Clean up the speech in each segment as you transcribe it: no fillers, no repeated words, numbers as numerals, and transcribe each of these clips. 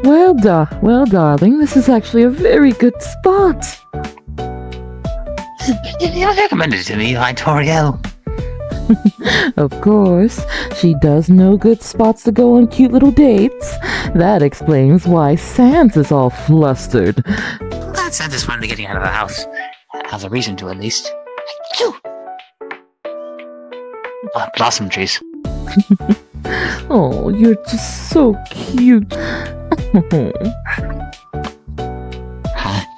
Well, darling, this is actually a very good spot. You recommended it to me by Toriel. Of course, she does know good spots to go on cute little dates. That explains why Sans is all flustered. That Sans is finally getting out of the house. Has a reason to, at least. Achoo! Blossom trees. Oh, you're just so cute.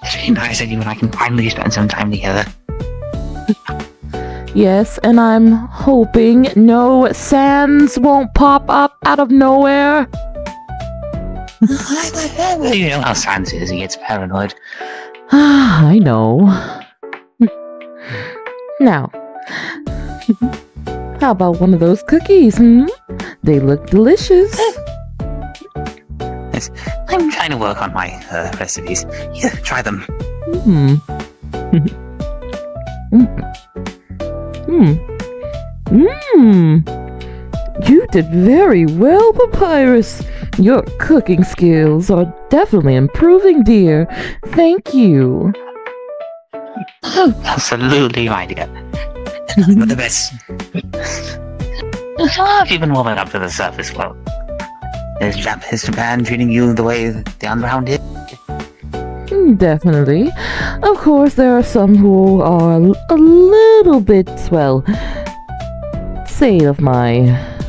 It's really nice that you and I can finally spend some time together. Yes, and I'm hoping no Sans won't pop up out of nowhere. You know how Sans is, he gets paranoid. I know. Now, how about one of those cookies, They look delicious. Yes, I'm trying to work on my recipes. Here, try them. You did very well, Papyrus. Your cooking skills are definitely improving, dear. Thank you. Absolutely, my dear. You're the best. How have you been warming up to the surface? Well, is Japan treating you the way the underground did? Definitely. Of course, there are some who are a little bit,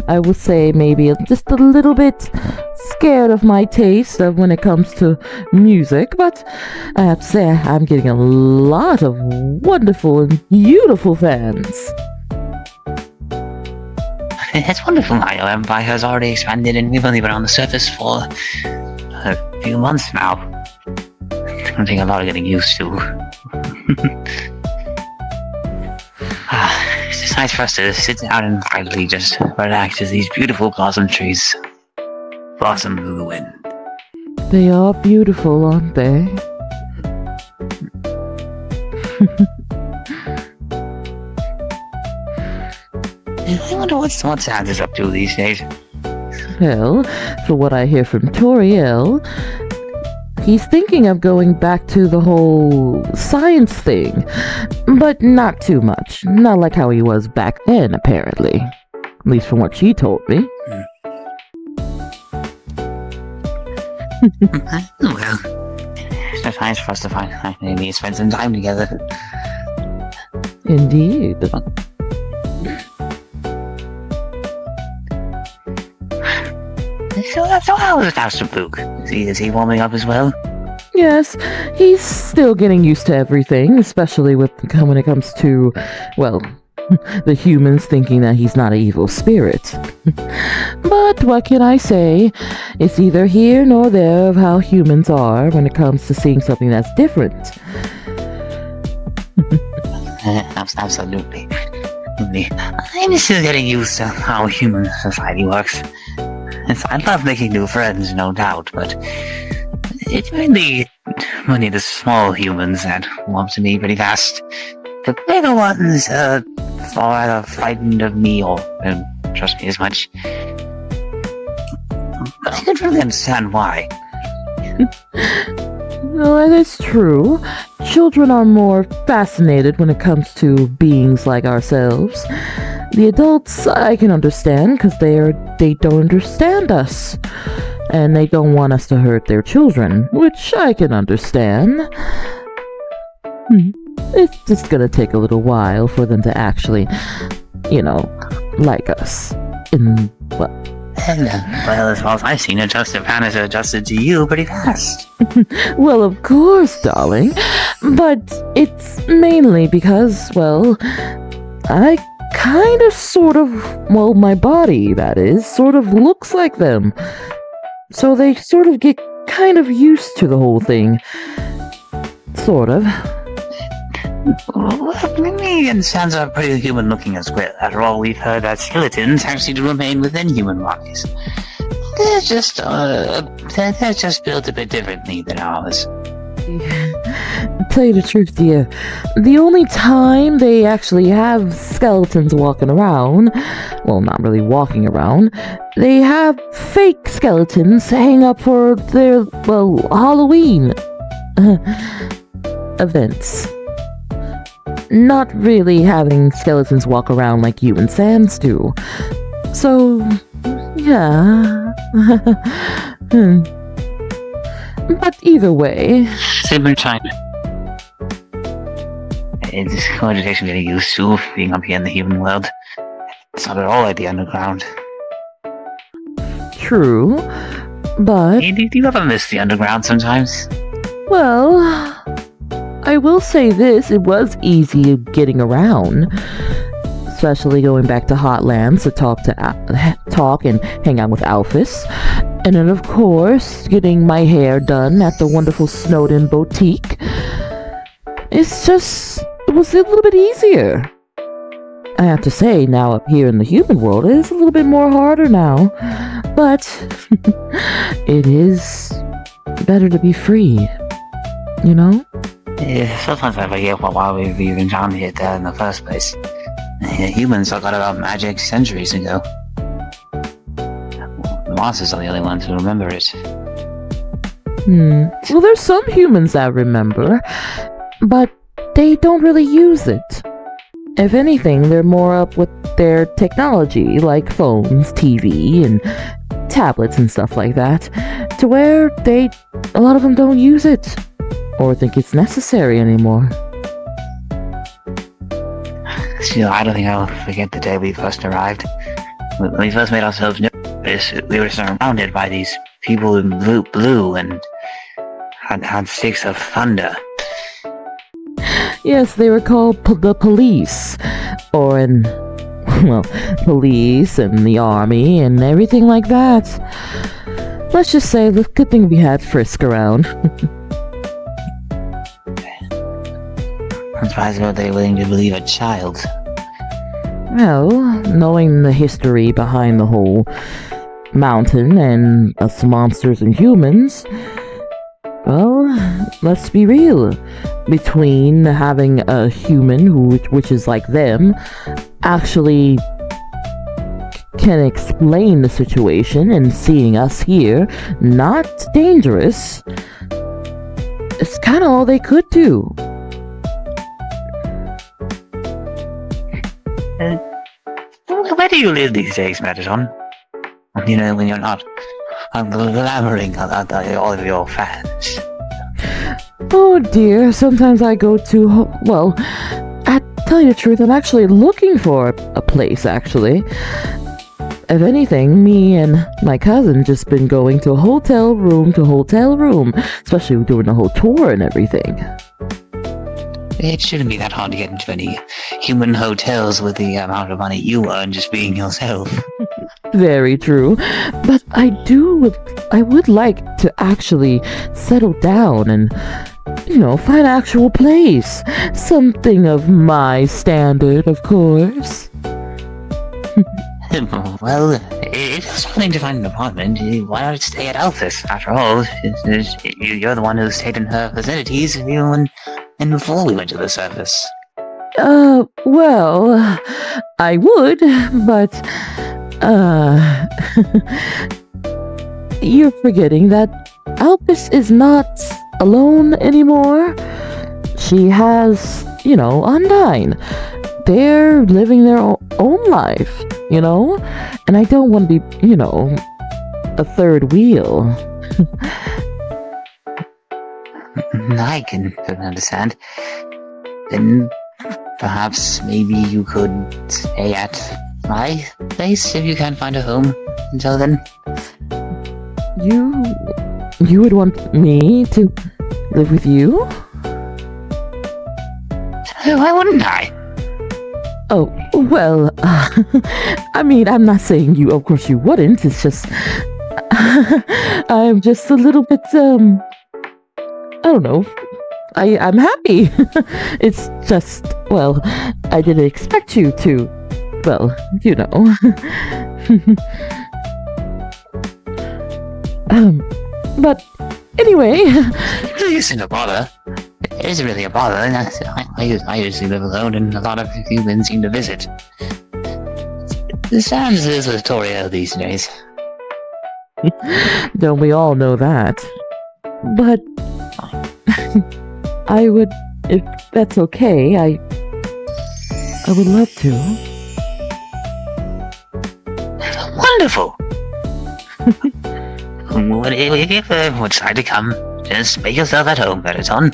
I would say maybe just a little bit scared of my taste when it comes to music, but I have to say I'm getting a lot of wonderful and beautiful fans. It's wonderful how your empire has already expanded and we've only been on the surface for a few months now. It's going to take a lot of getting used to. It's just nice for us to sit down and finally just relax as these beautiful blossom trees blossom through the wind. They are beautiful, aren't they? I wonder what Sans is up to these days. Well, for what I hear from Toriel, he's thinking of going back to the whole science thing, but not too much. Not like how he was back then, apparently. At least from what she told me. Well, it's just nice for us to finally spend some time together. Indeed. So how is Master Luke? Is he warming up as well? Yes, he's still getting used to everything, especially when it comes to, the humans thinking that he's not an evil spirit. But what can I say? It's either here nor there of how humans are when it comes to seeing something that's different. Absolutely. I'm still getting used to how human society works. I love making new friends, no doubt, but it's mainly the small humans that warm to me pretty fast. The bigger ones are either frightened of me or don't trust me as much. But I don't really understand why. Well, that's true. Children are more fascinated when it comes to beings like ourselves. The adults, I can understand, because they don't understand us. And they don't want us to hurt their children, which I can understand. It's just gonna take a little while for them to actually, like us. Well, as far as I've seen, Japan has adjusted to you pretty fast. Well, of course, darling. But it's mainly because, I kind of my body, that is, sort of looks like them. So they sort of get kind of used to the whole thing. Sort of. Well, me and Sans are pretty human looking as well. After all, we've heard that skeletons actually do remain within human bodies. They're just built a bit differently than ours. Tell you the truth, dear, the only time they actually have skeletons walking around, well, not really walking around, they have fake skeletons hang up for their, well, Halloween events. Not really having skeletons walk around like you and Sans do. So, yeah. But either way... Same time. It's going to take some getting used to being up here in the human world. It's not at all like the underground. True, but... Do you ever miss the underground sometimes? Well, I will say this, it was easy getting around. Especially going back to Hotlands to talk and hang out with Alphys. And then, of course, getting my hair done at the wonderful Snowden Boutique. It was a little bit easier. I have to say, now up here in the human world, it is a little bit more harder now. But it is better to be free, you know? Yeah, sometimes I forget why we've even down here there in the first place. Humans got about magic centuries ago. The monsters are the only ones who remember it. Well, there's some humans that remember, but they don't really use it. If anything, they're more up with their technology, like phones, TV, and tablets and stuff like that, to where a lot of them don't use it, or think it's necessary anymore. I don't think I'll forget the day we first arrived. When we first made ourselves notice, we were surrounded by these people in blue and had sticks of thunder. Yes, they were called the police, police and the army and everything like that. Let's just say the good thing we had Frisk around. I'm surprised they were willing to believe a child. Well, knowing the history behind the whole mountain and us monsters and humans, well, let's be real. Between having a human, which is like them, actually can explain the situation and seeing us here, not dangerous, it's kind of all they could do. Where do you live these days, Mettaton? You know, when you're not blabbering about all of your fans. Oh dear, sometimes I go to, well, I tell you the truth, I'm actually looking for a place, actually. If anything, me and my cousin just been going to hotel room to hotel room, especially doing the whole tour and everything. It shouldn't be that hard to get into any human hotels with the amount of money you earn just being yourself. Very true. But I would like to actually settle down and, find an actual place. Something of my standard, of course. Well, it's something to find an apartment. Why not stay at Alphys? After all, you're the one who stayed in her facilities even before we went to the surface. Well, I would, but, you're forgetting that Alphys is not alone anymore. She has, Undyne. They're living their own life, and I don't want to be, a third wheel. I can understand. Then perhaps maybe you could stay at my place if you can't find a home until then. You would want me to live with you? Why wouldn't I? Oh, well, I'm not saying of course you wouldn't, it's just, I'm just a little bit, I don't know, I'm happy. It's just, well, I didn't expect you to, well, but anyway. Listen, no bother. it isn't really a bother. I usually live alone, and a lot of humans seem to visit. The Sans is a tutorial these days. Don't we all know that? But I would, if that's okay, I would love to. Wonderful! If you would decide to come, just make yourself at home, Mettaton.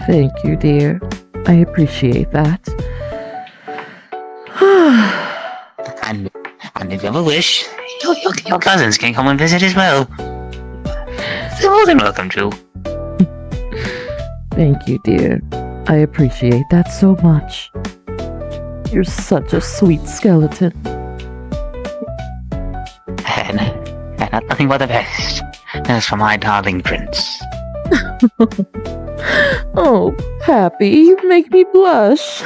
Thank you, dear. I appreciate that. and if you have a wish, your cousins can come and visit as well. They're more than welcome to. Thank you, dear. I appreciate that so much. You're such a sweet skeleton. And nothing but the best. As for my darling prince. Oh, Pappy, you make me blush.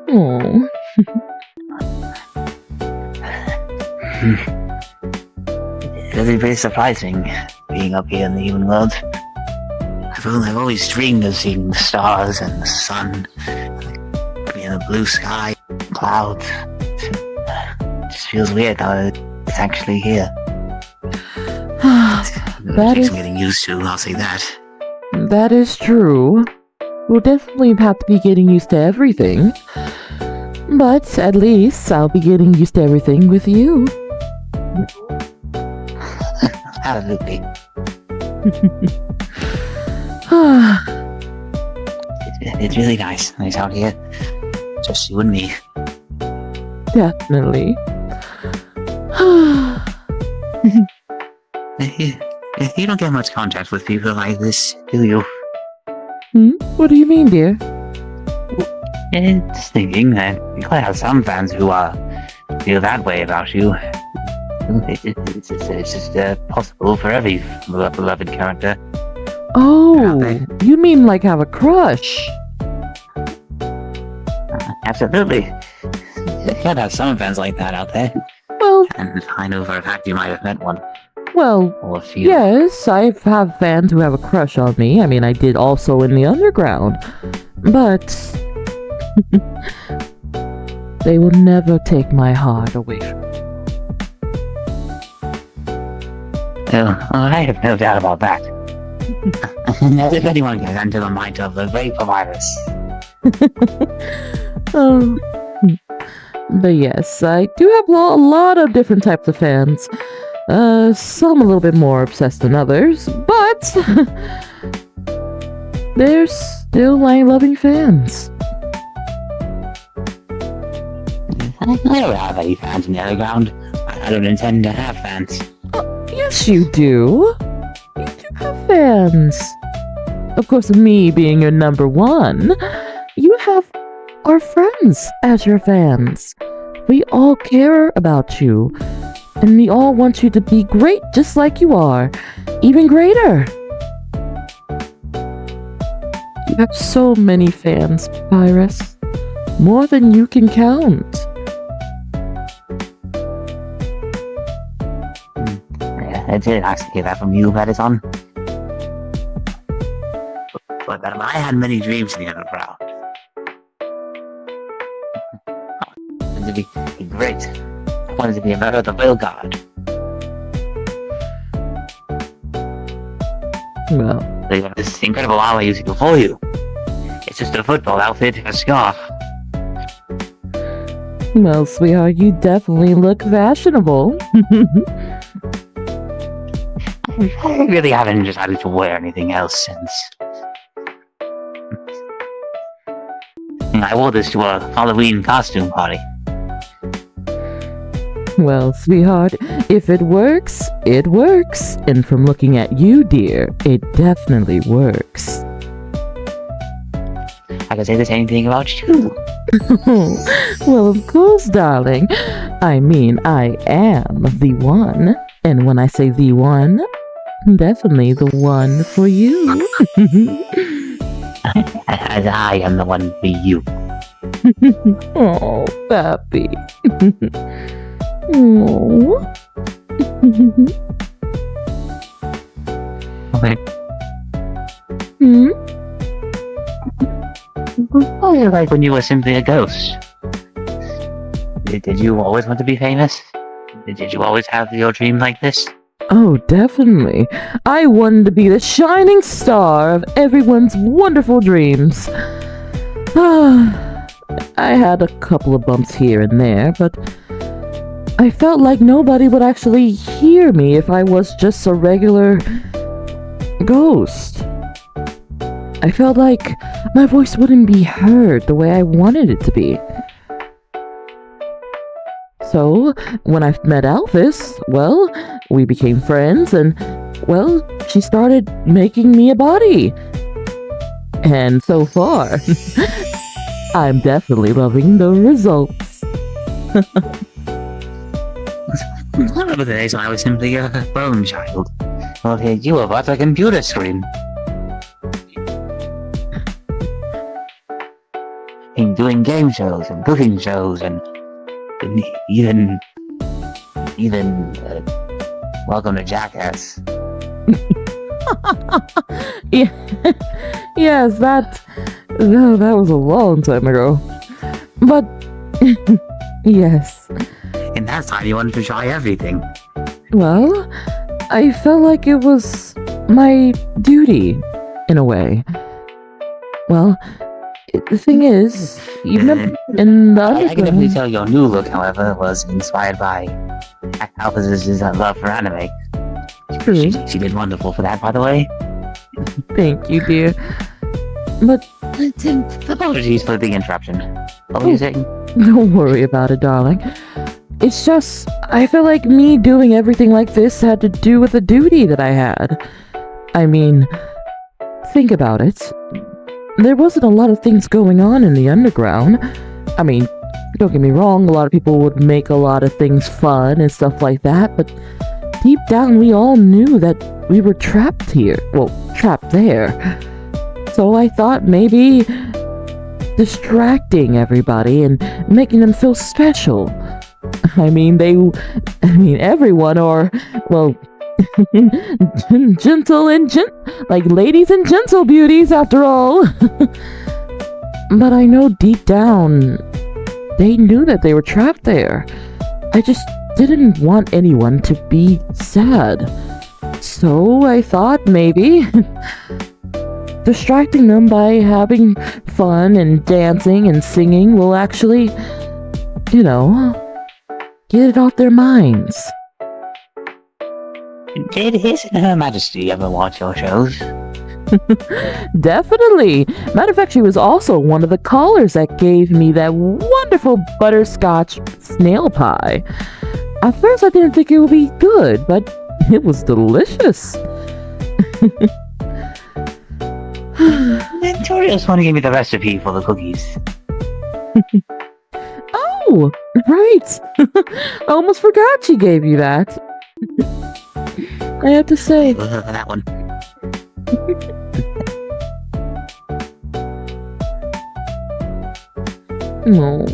Oh. It's really pretty surprising being up here in the human world. I've always dreamed of seeing the stars and the sun, being the blue sky, clouds. It just feels weird how it's actually here. That is getting used to, I'll say that. That is true. We'll definitely have to be getting used to everything. But at least I'll be getting used to everything with you. Absolutely. It's really nice out here. Just you and me. Definitely. You don't get much contact with people like this, do you? What do you mean, dear? Just thinking that you gotta have some fans who feel that way about you. It's just possible for every beloved character. Oh, you mean like have a crush? Absolutely. You gotta have some fans like that out there. Well, And I know for a fact you might have met one. well, Or a few. yes, I have fans who have a crush on me. I mean, I did also in the underground. But they will never take my heart away from me. Oh, I have no doubt about that. As if anyone can enter the mind of the great Papyrus. Um, but yes, I do have a lot of different types of fans. Some a little bit more obsessed than others, but they're still my loving fans. I don't have any fans in the underground. I don't intend to have fans. Yes, you do. You do have fans. Of course, me being your number one, you have our friends as your fans. We all care about you, and we all want you to be great just like you are, even greater. You have so many fans, Papyrus. More than you can count. It's really nice to hear that from you, Mettaton. But I had many dreams in the underground. I wanted to be great. I wanted to be a member of the Whale Guard. Well, They have this incredible armor using for you. It's just a football outfit and a scarf. well, sweetheart, you definitely look fashionable. I really haven't decided to wear anything else since. I wore this to a Halloween costume party. Well, sweetheart, if it works, it works. And from looking at you, dear, it definitely works. I could say the same thing about you. Well, of course, darling. I mean, I am the one. And when I say the one, definitely the one for you. As I am the one for you. Oh, Pappy. Oh. Okay. Hmm? What was it like when you were simply a ghost? Did you always want to be famous? Did you always have your dream like this? Oh, definitely. I wanted to be the shining star of everyone's wonderful dreams. I had a couple of bumps here and there, but I felt like nobody would actually hear me if I was just a regular ghost. I felt like my voice wouldn't be heard the way I wanted it to be. So, when I met Alphys, well, we became friends and, well, she started making me a body. And so far, I'm definitely loving the results. I remember the days when I was simply a bone child. Well, here you were but a computer screen. And doing game shows and cooking shows and even Welcome to Jackass. Yeah. Yes, that was a long time ago. But yes. In that time, you wanted to try everything. Well, I felt like it was my duty, in a way. Well, the thing is, you remember in the I can definitely Undertale. tell your new look, however, was inspired by Alphys' love for anime. True. She did wonderful for that, by the way. Thank you, dear. But Apologies for the interruption. What were you saying? don't worry about it, darling. It's just, I feel like me doing everything like this had to do with the duty that I had. I mean, think about it. There wasn't a lot of things going on in the underground. I mean, don't get me wrong, a lot of people would make a lot of things fun and stuff like that, but deep down we all knew that we were trapped here. Well, trapped there. So I thought maybe distracting everybody and making them feel special. I mean, everyone, or, well, gentle and like ladies and gentle beauties after all. But I know deep down they knew that they were trapped there. I just didn't want anyone to be sad. So I thought maybe distracting them by having fun and dancing and singing will actually, get it off their minds. Did His and Her Majesty ever watch your shows? Definitely. Matter of fact, she was also one of the callers that gave me that wonderful butterscotch snail pie. At first, I didn't think it would be good, but it was delicious. Victoria's want to give me the recipe for the cookies. Oh, right. I almost forgot she gave you that. I have to say. That one. No.